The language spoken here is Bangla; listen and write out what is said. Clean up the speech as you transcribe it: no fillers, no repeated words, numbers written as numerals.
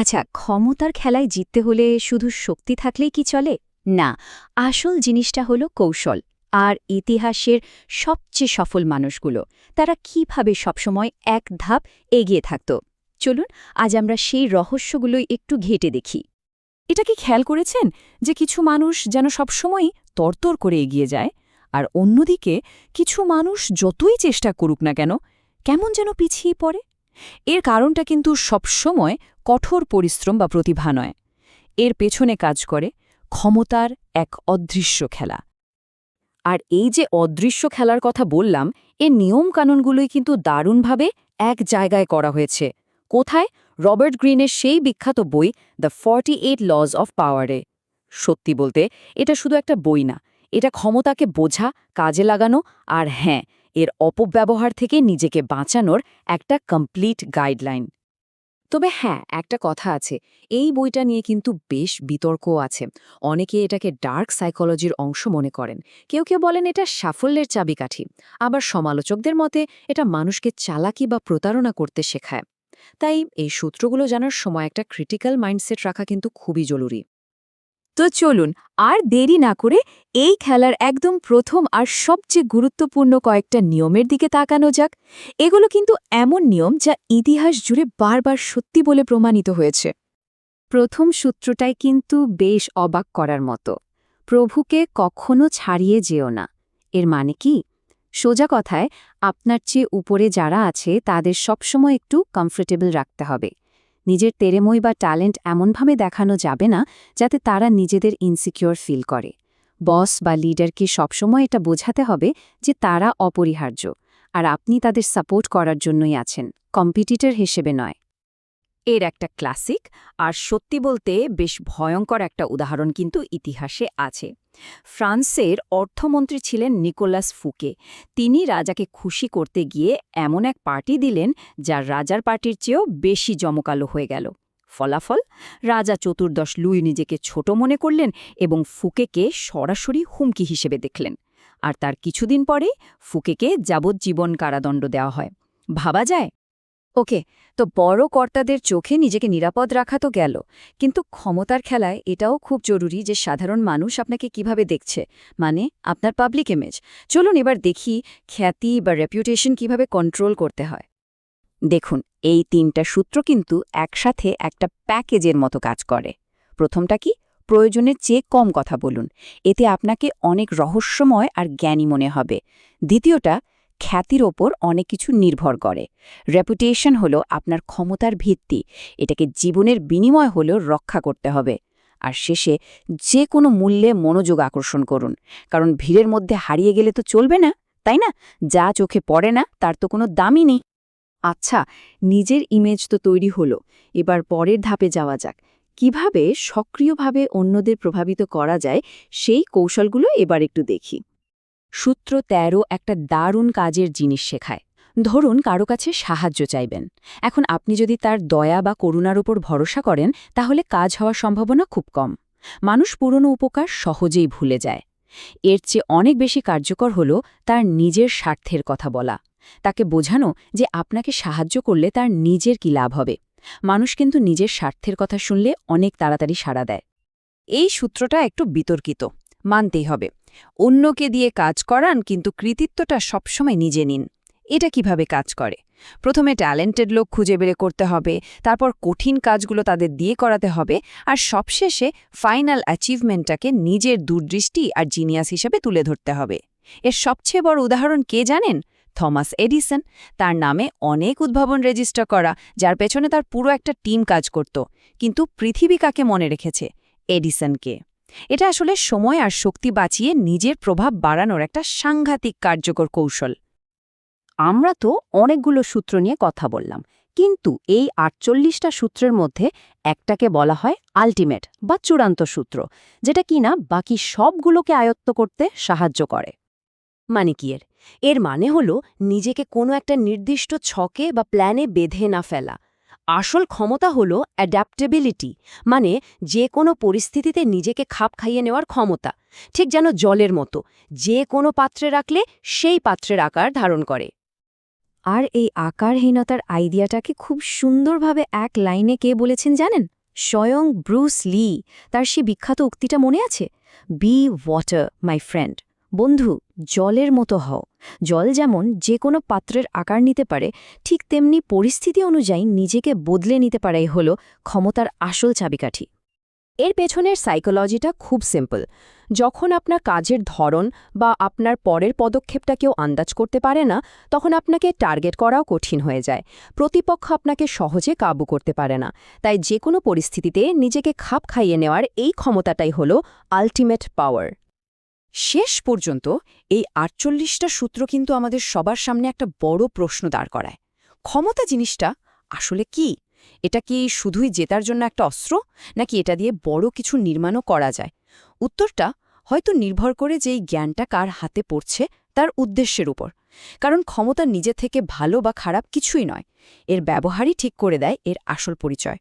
আচ্ছা, ক্ষমতার খেলায় জিততে হলে শুধু শক্তি থাকলেই কি চলে? না, আসল জিনিসটা হলো কৌশল। আর ইতিহাসের সবচেয়ে সফল মানুষগুলো তারা কিভাবে সবসময় এক ধাপ এগিয়ে থাকত, চলুন আজ আমরা সেই রহস্যগুলোই একটু ঘেঁটে দেখি। এটা কি খেয়াল করেছেন যে কিছু মানুষ যেন সবসময়ই তরতর করে এগিয়ে যায়, আর অন্যদিকে কিছু মানুষ যতই চেষ্টা করুক না কেন কেমন যেন পিছিয়ে পড়ে? এর কারণটা কিন্তু সবসময় কঠোর পরিশ্রম বা প্রতিভা নয়। এর পেছনে কাজ করে ক্ষমতার এক অদৃশ্য খেলা। আর এই যে অদৃশ্য খেলার কথা বললাম, এর নিয়মকানুনগুলোই কিন্তু দারুণভাবে এক জায়গায় করা হয়েছে। কোথায়? রবার্ট গ্রিনের সেই বিখ্যাত বই দ্য 48 লজ অফ পাওয়ারে। সত্যি বলতে এটা শুধু একটা বই না, এটা ক্ষমতাকে বোঝা, কাজে লাগানো আর হ্যাঁ, এর অপব্যবহার থেকে নিজেকে বাঁচানোর একটা কমপ্লিট গাইডলাইন। তবে হ্যাঁ, একটা কথা আছে, এই বইটা নিয়ে কিন্তু বেশ বিতর্কও আছে। অনেকে এটাকে ডার্ক সাইকোলজির অংশ মনে করেন, কেউ কেউ বলেন এটা সাফল্যের চাবিকাঠি, আবার সমালোচকদের মতে এটা মানুষকে চালাকি বা প্রতারণা করতে শেখায়। তাই এই সূত্রগুলো জানার সময় একটা ক্রিটিক্যাল মাইন্ডসেট রাখা কিন্তু খুবই জরুরি। তো চলুন আর দেরি না করে এই খেলার একদম প্রথম আর সবচেয়ে গুরুত্বপূর্ণ কয়েকটা নিয়মের দিকে তাকানো যাক। এগুলো কিন্তু এমন নিয়ম যা ইতিহাস জুড়ে বারবার সত্যি বলে প্রমাণিত হয়েছে। প্রথম সূত্রটাই কিন্তু বেশ অবাক করার মতো। প্রভুকে কখনো ছাড়িয়ে যেও না। এর মানে কি? সোজা কথায়, আপনার চেয়ে উপরে যারা আছে তাদের সবসময় একটু কমফোর্টেবল রাখতে হবে। নিজের তেরেমই বা ট্যালেন্ট এমনভাবে দেখানো যাবে না যাতে তারা নিজেদের ইনসিকিউর ফিল করে। বস বা লিডারকে সবসময় এটা বোঝাতে হবে যে তারা অপরিহার্য, আর আপনি তাদের সাপোর্ট করার জন্যই আছেন, কম্পিটিটর হিসেবে নয়। এর একটা ক্লাসিক আর সত্যি বলতে বেশ ভয়ঙ্কর একটা উদাহরণ কিন্তু ইতিহাসে আছে। ফ্রান্সের অর্থমন্ত্রী ছিলেন নিকোলাস ফুকে। তিনি রাজাকে খুশি করতে গিয়ে এমন এক পার্টি দিলেন যা রাজার পার্টির চেয়েও বেশি জমকালো হয়ে গেল। ফলাফল, রাজা চতুর্দশ লুই নিজেকে ছোট মনে করলেন এবং ফুকেকে সরাসরি হুমকি হিসেবে দেখলেন। আর তার কিছুদিন পরেই ফুকেকে যাবজ্জীবন কারাদণ্ড দেওয়া হয়। ভাবা যায়? ওকে, তো বড় কর্তাদের চোখে নিজেকে নিরাপদ রাখা তো গেল, কিন্তু ক্ষমতার খেলায় এটাও খুব জরুরি যে সাধারণ মানুষ আপনাকে কিভাবে দেখছে, মানে আপনার পাবলিক ইমেজ। চলুন এবার দেখি খ্যাতি বা রেপুটেশন কিভাবে কন্ট্রোল করতে হয়। দেখুন, এই তিনটা সূত্র কিন্তু একসাথে একটা প্যাকেজের মতো কাজ করে। প্রথমটা কি? প্রয়োজনের চেয়ে কম কথা বলুন, এতে আপনাকে অনেক রহস্যময় আর জ্ঞানী মনে হবে। দ্বিতীয়টা, খ্যাতির ওপর অনেক কিছু নির্ভর করে। রেপুটেশন হলো আপনার ক্ষমতার ভিত্তি, এটাকে জীবনের বিনিময় হলেও রক্ষা করতে হবে। আর শেষে, যে কোনো মূল্যে মনোযোগ আকর্ষণ করুন, কারণ ভিড়ের মধ্যে হারিয়ে গেলে তো চলবে না, তাই না? যা চোখে পড়ে না তার তো কোনো দামই নেই। আচ্ছা, নিজের ইমেজ তো তৈরি হলো, এবার পরের ধাপে যাওয়া যাক। কিভাবে সক্রিয়ভাবে অন্যদের প্রভাবিত করা যায় সেই কৌশলগুলো এবার একটু দেখি। সূত্র ১৩ একটা দারুণ কাজের জিনিস শেখায়। ধরুন কারো কাছে সাহায্য চাইবেন। এখন আপনি যদি তার দয়া বা করুণার উপর ভরসা করেন, তাহলে কাজ হওয়ার সম্ভাবনা খুব কম। মানুষ পুরনো উপকার সহজেই ভুলে যায়। এর চেয়ে অনেক বেশি কার্যকর হল তার নিজের স্বার্থের কথা বলা। তাকে বোঝানো যে আপনাকে সাহায্য করলে তার নিজের কি লাভ হবে। মানুষ কিন্তু নিজের স্বার্থের কথা শুনলে অনেক তাড়াতাড়ি সাড়া দেয়। এই সূত্রটা একটু বিতর্কিত, মানতেই হবে। অন্যকে দিয়ে কাজ করান, কিন্তু কৃতিত্বটা সবসময় নিজে নিন। এটা কিভাবে কাজ করে? প্রথমে ট্যালেন্টেড লোক খুঁজে বের করতে হবে, তারপর কঠিন কাজগুলো তাদের দিয়ে করাতে হবে, আর সবশেষে ফাইনাল অ্যাচিভমেন্টটাকে নিজের দূরদৃষ্টি আর জিনিয়াস হিসেবে তুলে ধরতে হবে। এর সবচেয়ে বড় উদাহরণ কে জানেন? Thomas Edison. তার নামে অনেক উদ্ভাবন রেজিস্টার করা, যার পেছনে তার পুরো একটা টিম কাজ করত। কিন্তু পৃথিবী কাকে মনে রেখেছে? এডিসনকে। এটা আসলে সময় আর শক্তি বাঁচিয়ে নিজের প্রভাব বাড়ানোর একটা সাংঘাতিক কার্যকর কৌশল। আমরা তো অনেকগুলো সূত্র নিয়ে কথা বললাম, কিন্তু এই ৪৮টা সূত্রের মধ্যে একটাকে বলা হয় আল্টিমেট বা চূড়ান্ত সূত্র, যেটা কিনা বাকি সবগুলোকে আয়ত্ত করতে সাহায্য করে। মানে কি এর মানে হলো নিজেকে কোনো একটা নির্দিষ্ট ছকে বা প্ল্যানে বেঁধে না ফেলা। আসল ক্ষমতা হলো অ্যাডাপ্টেবিলিটি, মানে যে কোনো পরিস্থিতিতে নিজেকে খাপ খাইয়ে নেওয়ার ক্ষমতা। ঠিক যেন জলের মতো, যে কোনো পাত্রে রাখলে সেই পাত্রের আকার ধারণ করে। আর এই আকারহীনতার আইডিয়াটাকে খুব সুন্দরভাবে এক লাইনে কে বলেছেন জানেন? স্বয়ং ব্রুস লি। তার সে বিখ্যাত উক্তিটা মনে আছে? Be water my friend. বন্ধু, জলের মতো হও। জল যেমন যে কোনো পাত্রের আকার নিতে পারে, ঠিক তেমনি পরিস্থিতি অনুযায়ী নিজেকে বদলে নিতে পারাই হল ক্ষমতার আসল চাবিকাঠি। এর পেছনের সাইকোলজিটা খুব সিম্পল। যখন আপনার কাজের ধরন বা আপনার পরের পদক্ষেপটা কেউ আন্দাজ করতে পারে না, তখন আপনাকে টার্গেট করাও কঠিন হয়ে যায়। প্রতিপক্ষ আপনাকে সহজে কাবু করতে পারে না। তাই যে কোনো পরিস্থিতিতে নিজেকে খাপ খাইয়ে নেওয়ার এই ক্ষমতাটাই হল আল্টিমেট পাওয়ার। শেষ পর্যন্ত এই ৪৮টা সূত্র কিন্তু আমাদের সবার সামনে একটা বড় প্রশ্ন দাঁড় করায়। ক্ষমতা জিনিসটা আসলে কি? এটা কি শুধুই জেতার জন্য একটা অস্ত্র, নাকি এটা দিয়ে বড় কিছু নির্মাণও করা যায়? উত্তরটা হয়তো নির্ভর করে যে এই জ্ঞানটা কার হাতে পড়ছে তার উদ্দেশ্যের উপর। কারণ ক্ষমতা নিজে থেকে ভালো বা খারাপ কিছুই নয়, এর ব্যবহারই ঠিক করে দেয় এর আসল পরিচয়।